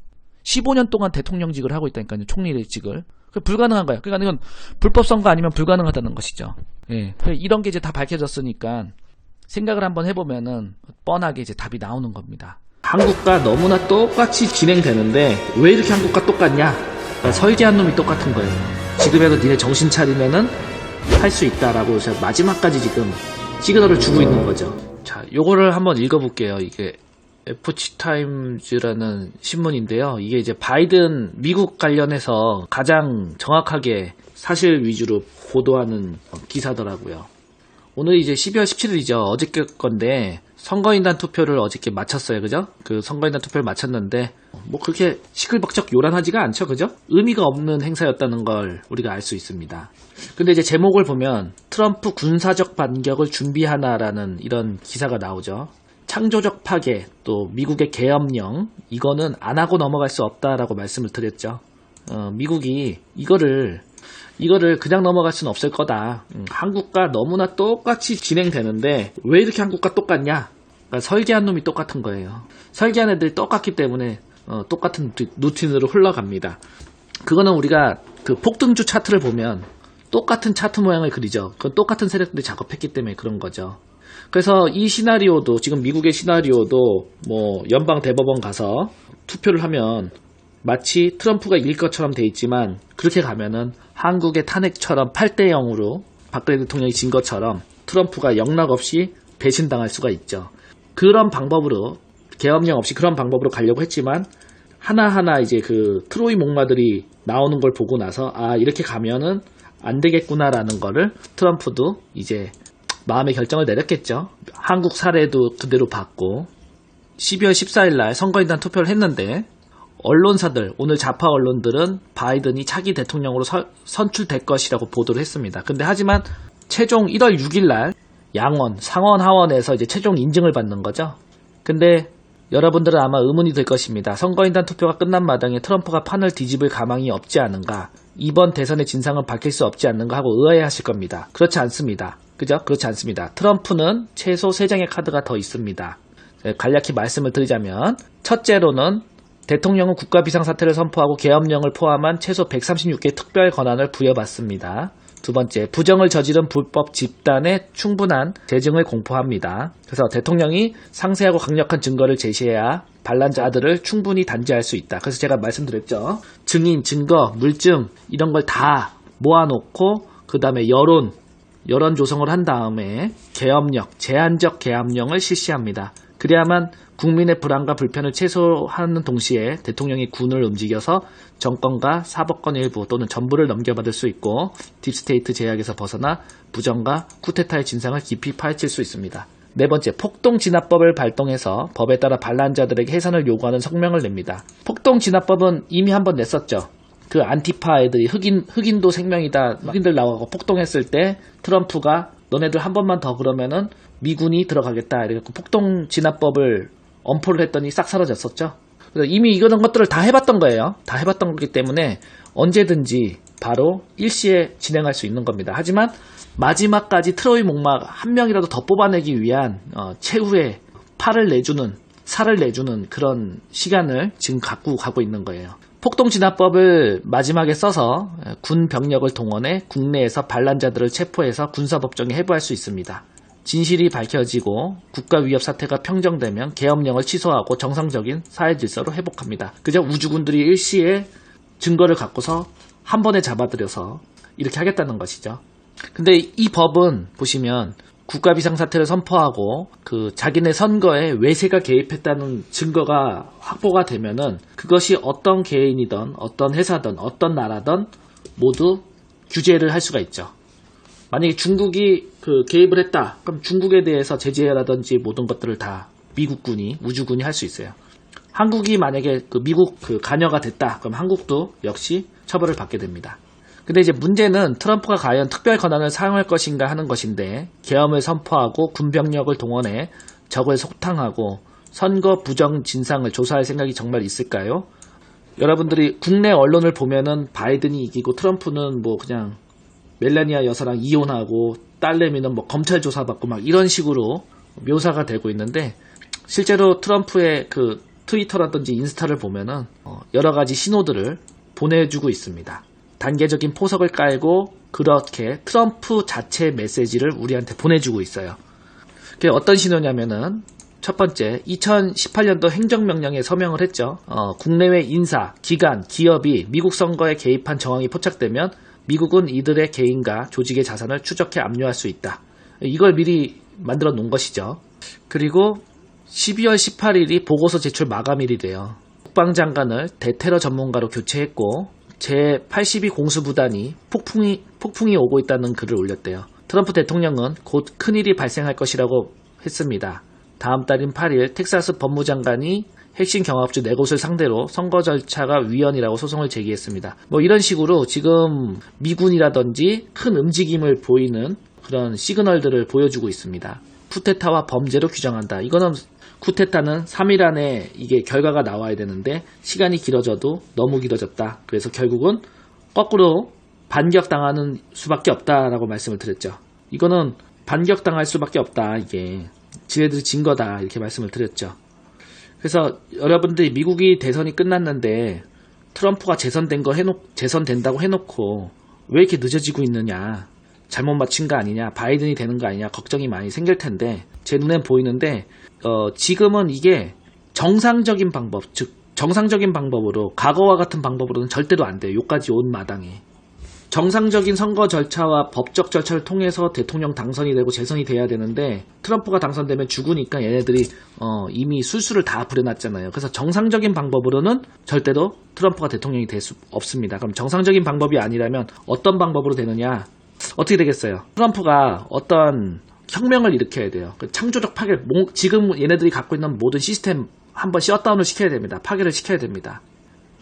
15년 동안 대통령직을 하고 있다니까요. 총리직을. 불가능한 거예요. 그러니까 이건 불법선거 아니면 불가능하다는 것이죠. 예. 이런 게 이제 다 밝혀졌으니까 생각을 한번 해보면은 뻔하게 이제 답이 나오는 겁니다. 한국과 너무나 똑같이 진행되는데 왜 이렇게 한국과 똑같냐? 그러니까 설계한 놈이 똑같은 거예요. 지금이라도 니네 정신 차리면은 할 수 있다라고 제가 마지막까지 지금 시그널을 주고 있는 거죠. 자, 요거를 한번 읽어볼게요. 이게 FC타임즈라는 신문인데요. 이게 이제 바이든 미국 관련해서 가장 정확하게 사실 위주로 보도하는 기사더라고요. 오늘 이제 12월 17일이죠. 어저께 건데 선거인단 투표를 어저께 마쳤어요. 그죠? 그 선거인단 투표를 마쳤는데 뭐 그렇게 시끌벅적 요란하지가 않죠. 그죠? 의미가 없는 행사였다는 걸 우리가 알 수 있습니다. 근데 이제 제목을 보면 트럼프 군사적 반격을 준비하나라는 이런 기사가 나오죠. 창조적 파괴, 또 미국의 계엄령, 이거는 안 하고 넘어갈 수 없다라고 말씀을 드렸죠. 미국이 이거를 그냥 넘어갈 수는 없을 거다. 한국과 너무나 똑같이 진행되는데 왜 이렇게 한국과 똑같냐? 그러니까 설계한 놈이 똑같은 거예요. 설계한 애들이 똑같기 때문에 똑같은 루틴으로 흘러갑니다. 그거는 우리가 그 폭등주 차트를 보면 똑같은 차트 모양을 그리죠. 그건 똑같은 세력들이 작업했기 때문에 그런 거죠. 그래서 이 시나리오도, 지금 미국의 시나리오도 뭐 연방 대법원 가서 투표를 하면 마치 트럼프가 이길 것처럼 돼 있지만 그렇게 가면은 한국의 탄핵처럼 8대 0으로 박근혜 대통령이 진 것처럼 트럼프가 영락 없이 배신당할 수가 있죠. 그런 방법으로, 계엄령 없이 그런 방법으로 가려고 했지만 하나하나 이제 그 트로이 목마들이 나오는 걸 보고 나서 이렇게 가면은 안 되겠구나라는 거를 트럼프도 이제 마음의 결정을 내렸겠죠. 한국 사례도 그대로 봤고 12월 14일 날 선거인단 투표를 했는데 언론사들, 오늘 좌파 언론들은 바이든이 차기 대통령으로 선출될 것이라고 보도를 했습니다. 근데 하지만 최종 1월 6일 날 양원, 상원, 하원에서 이제 최종 인증을 받는 거죠. 근데 여러분들은 아마 의문이 들 것입니다. 선거인단 투표가 끝난 마당에 트럼프가 판을 뒤집을 가망이 없지 않은가, 이번 대선의 진상을 밝힐 수 없지 않는가 하고 의아해하실 겁니다. 그렇지 않습니다. 그죠? 그렇지 않습니다. 트럼프는 최소 3장의 카드가 더 있습니다. 간략히 말씀을 드리자면, 첫째로는 대통령은 국가 비상사태를 선포하고 계엄령을 포함한 최소 136개의 특별 권한을 부여받습니다. 두 번째, 부정을 저지른 불법 집단의 충분한 재증을 공포합니다. 그래서 대통령이 상세하고 강력한 증거를 제시해야 반란자들을 충분히 단죄할 수 있다. 그래서 제가 말씀드렸죠. 증인, 증거, 물증 이런 걸 다 모아놓고 그 다음에 여론 조성을 한 다음에 계엄령, 제한적 계엄령을 실시합니다. 그래야만 국민의 불안과 불편을 최소화하는 동시에 대통령이 군을 움직여서 정권과 사법권 일부 또는 전부를 넘겨받을 수 있고 딥스테이트 제약에서 벗어나 부정과 쿠데타의 진상을 깊이 파헤칠 수 있습니다. 네 번째, 폭동진압법을 발동해서 법에 따라 반란자들에게 해산을 요구하는 성명을 냅니다. 폭동진압법은 이미 한번 냈었죠. 그 안티파 애들이 흑인도 생명이다. 흑인들 나와서 폭동했을 때 트럼프가 너네들 한 번만 더 그러면은 미군이 들어가겠다. 이래갖고 폭동진압법을 엄포를 했더니 싹 사라졌었죠. 그래서 이미 이런 것들을 다 해봤던 거예요. 다 해봤던 거기 때문에 언제든지 바로 일시에 진행할 수 있는 겁니다. 하지만 마지막까지 트로이 목마 한 명이라도 더 뽑아내기 위한 최후의 살을 내주는 그런 시간을 지금 갖고 가고 있는 거예요. 폭동진압법을 마지막에 써서 군 병력을 동원해 국내에서 반란자들을 체포해서 군사법정에 회부할 수 있습니다. 진실이 밝혀지고 국가위협 사태가 평정되면 계엄령을 취소하고 정상적인 사회 질서로 회복합니다. 그저 우주군들이 일시에 증거를 갖고서 한 번에 잡아들여서 이렇게 하겠다는 것이죠. 근데 이 법은 보시면 국가 비상사태를 선포하고 그 자기네 선거에 외세가 개입했다는 증거가 확보가 되면은 그것이 어떤 개인이든 어떤 회사든 어떤 나라든 모두 규제를 할 수가 있죠. 만약에 중국이 그 개입을 했다. 그럼 중국에 대해서 제재라든지 모든 것들을 다 미국군이 우주군이 할 수 있어요. 한국이 만약에 그 미국 그 간여가 됐다. 그럼 한국도 역시 처벌을 받게 됩니다. 근데 이제 문제는 트럼프가 과연 특별 권한을 사용할 것인가 하는 것인데 계엄을 선포하고 군병력을 동원해 적을 속탕하고 선거 부정 진상을 조사할 생각이 정말 있을까요? 여러분들이 국내 언론을 보면은 바이든이 이기고 트럼프는 뭐 그냥 멜라니아 여사랑 이혼하고 딸내미는 뭐 검찰 조사받고 막 이런 식으로 묘사가 되고 있는데 실제로 트럼프의 그 트위터라든지 인스타를 보면은 여러 가지 신호들을 보내주고 있습니다. 단계적인 포석을 깔고 그렇게 트럼프 자체 메시지를 우리한테 보내주고 있어요. 그게 어떤 신호냐면은 첫 번째, 2018년도 행정명령에 서명을 했죠. 국내외 인사, 기관, 기업이 미국 선거에 개입한 정황이 포착되면 미국은 이들의 개인과 조직의 자산을 추적해 압류할 수 있다. 이걸 미리 만들어 놓은 것이죠. 그리고 12월 18일이 보고서 제출 마감일이래요. 국방장관을 대테러 전문가로 교체했고 제82 공수부단이 폭풍이 오고 있다는 글을 올렸대요. 트럼프 대통령은 곧 큰일이 발생할 것이라고 했습니다. 다음 달인 8일 텍사스 법무장관이 핵심 경합주 4곳을 상대로 선거 절차가 위헌이라고 소송을 제기했습니다. 뭐 이런 식으로 지금 미군이라든지 큰 움직임을 보이는 그런 시그널들을 보여주고 있습니다. 쿠데타와 범죄로 규정한다. 이거는 쿠데타는 3일 안에 이게 결과가 나와야 되는데 시간이 길어져도 너무 길어졌다. 그래서 결국은 거꾸로 반격당하는 수밖에 없다라고 말씀을 드렸죠. 이거는 반격당할 수밖에 없다. 이게 지네들이 진 거다. 이렇게 말씀을 드렸죠. 그래서 여러분들이 미국이 대선이 끝났는데 트럼프가 재선된다고 해놓고 왜 이렇게 늦어지고 있느냐, 잘못 맞춘 거 아니냐, 바이든이 되는 거 아니냐 걱정이 많이 생길 텐데 제 눈엔 보이는데 지금은 이게 정상적인 방법, 즉 정상적인 방법으로 과거와 같은 방법으로는 절대로 안 돼요. 요까지 온 마당에. 정상적인 선거 절차와 법적 절차를 통해서 대통령 당선이 되고 재선이 돼야 되는데 트럼프가 당선되면 죽으니까 얘네들이 이미 술수를 다 부려놨잖아요. 그래서 정상적인 방법으로는 절대로 트럼프가 대통령이 될 수 없습니다. 그럼 정상적인 방법이 아니라면 어떤 방법으로 되느냐? 어떻게 되겠어요? 트럼프가 어떤 혁명을 일으켜야 돼요. 창조적 파괴, 지금 얘네들이 갖고 있는 모든 시스템 한번 셧다운을 시켜야 됩니다. 파괴를 시켜야 됩니다.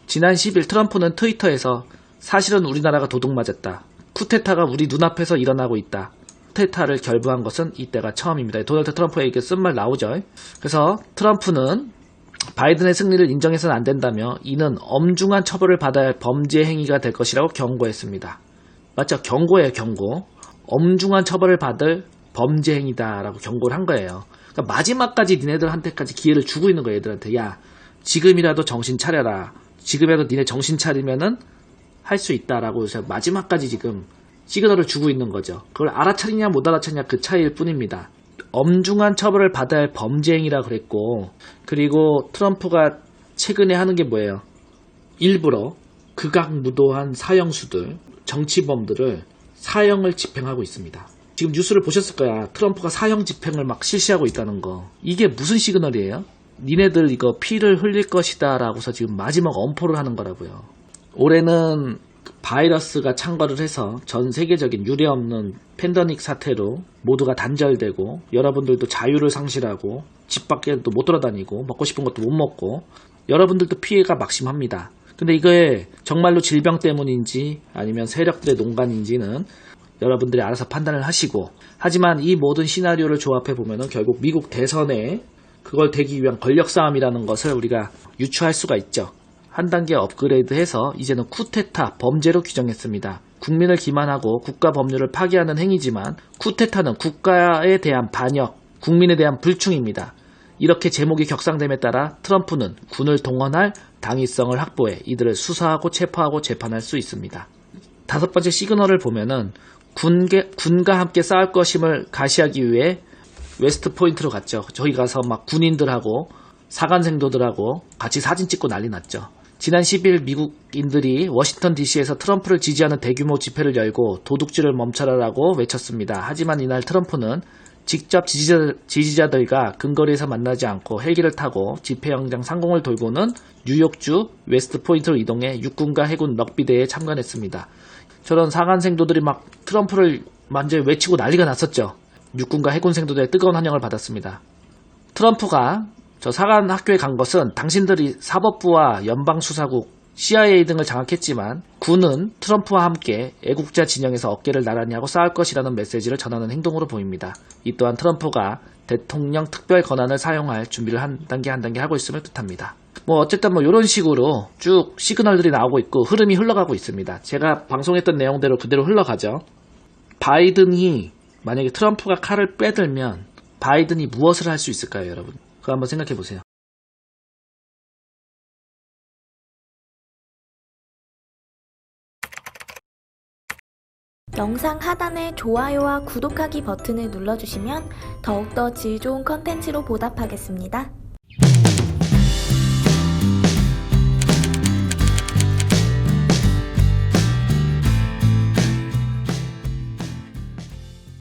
지난 10일 트럼프는 트위터에서 사실은 우리나라가 도둑맞았다. 쿠데타가 우리 눈앞에서 일어나고 있다. 쿠데타를 결부한 것은 이때가 처음입니다. 도널드 트럼프에게 쓴 말 나오죠. 그래서 트럼프는 바이든의 승리를 인정해서는 안 된다며 이는 엄중한 처벌을 받아야 할 범죄 행위가 될 것이라고 경고했습니다. 맞죠? 경고예요, 경고. 엄중한 처벌을 받을 범죄 행위다라고 경고를 한 거예요. 그러니까 마지막까지 니네들한테까지 기회를 주고 있는 거예요, 얘들한테. 야, 지금이라도 정신 차려라. 지금이라도 니네 정신 차리면은 할 수 있다라고 해서 마지막까지 지금 시그널을 주고 있는 거죠. 그걸 알아차리냐 못 알아차리냐 그 차이일 뿐입니다. 엄중한 처벌을 받아야 할 범죄 행위라 그랬고, 그리고 트럼프가 최근에 하는 게 뭐예요? 일부러 극악무도한 사형수들, 정치범들을 사형을 집행하고 있습니다. 지금 뉴스를 보셨을 거야. 트럼프가 사형 집행을 막 실시하고 있다는 거. 이게 무슨 시그널이에요? 니네들 이거 피를 흘릴 것이다 라고서 지금 마지막 엄포를 하는 거라고요. 올해는 바이러스가 창궐을 해서 전 세계적인 유례없는 팬데믹 사태로 모두가 단절되고, 여러분들도 자유를 상실하고, 집 밖에도 못 돌아다니고, 먹고 싶은 것도 못 먹고, 여러분들도 피해가 막심합니다. 근데 이게 정말로 질병 때문인지 아니면 세력들의 농간인지는 여러분들이 알아서 판단을 하시고, 하지만 이 모든 시나리오를 조합해 보면은 결국 미국 대선에 그걸 되기 위한 권력 싸움이라는 것을 우리가 유추할 수가 있죠. 한 단계 업그레이드해서 이제는 쿠데타 범죄로 규정했습니다. 국민을 기만하고 국가 법률을 파기하는 행위지만 쿠데타는 국가에 대한 반역, 국민에 대한 불충입니다. 이렇게 제목이 격상됨에 따라 트럼프는 군을 동원할 당위성을 확보해 이들을 수사하고 체포하고 재판할 수 있습니다. 다섯 번째 시그널을 보면은 군과 함께 싸울 것임을 가시하기 위해 웨스트 포인트로 갔죠. 저기 가서 막 군인들하고 사관생도들하고 같이 사진 찍고 난리 났죠. 지난 10일 미국인들이 워싱턴 DC에서 트럼프를 지지하는 대규모 집회를 열고 도둑질을 멈춰라라고 외쳤습니다. 하지만 이날 트럼프는 직접 지지자들과 근거리에서 만나지 않고 헬기를 타고 집회 현장 상공을 돌고는 뉴욕주 웨스트 포인트로 이동해 육군과 해군 럭비대회에 참관했습니다. 저런 사관생도들이 막 트럼프를 완전히 외치고 난리가 났었죠. 육군과 해군생도들의 뜨거운 환영을 받았습니다. 트럼프가 저 사관 학교에 간 것은 당신들이 사법부와 연방수사국, CIA 등을 장악했지만 군은 트럼프와 함께 애국자 진영에서 어깨를 나란히 하고 싸울 것이라는 메시지를 전하는 행동으로 보입니다. 이 또한 트럼프가 대통령 특별 권한을 사용할 준비를 한 단계 하고 있음을 뜻합니다. 어쨌든 이런 식으로 쭉 시그널들이 나오고 있고 흐름이 흘러가고 있습니다. 제가 방송했던 내용대로 그대로 흘러가죠. 바이든이 만약에 트럼프가 칼을 빼들면 바이든이 무엇을 할 수 있을까요, 여러분? 그거 한번 생각해 보세요. 영상 하단의 좋아요와 구독하기 버튼을 눌러주시면 더욱더 질 좋은 컨텐츠로 보답하겠습니다.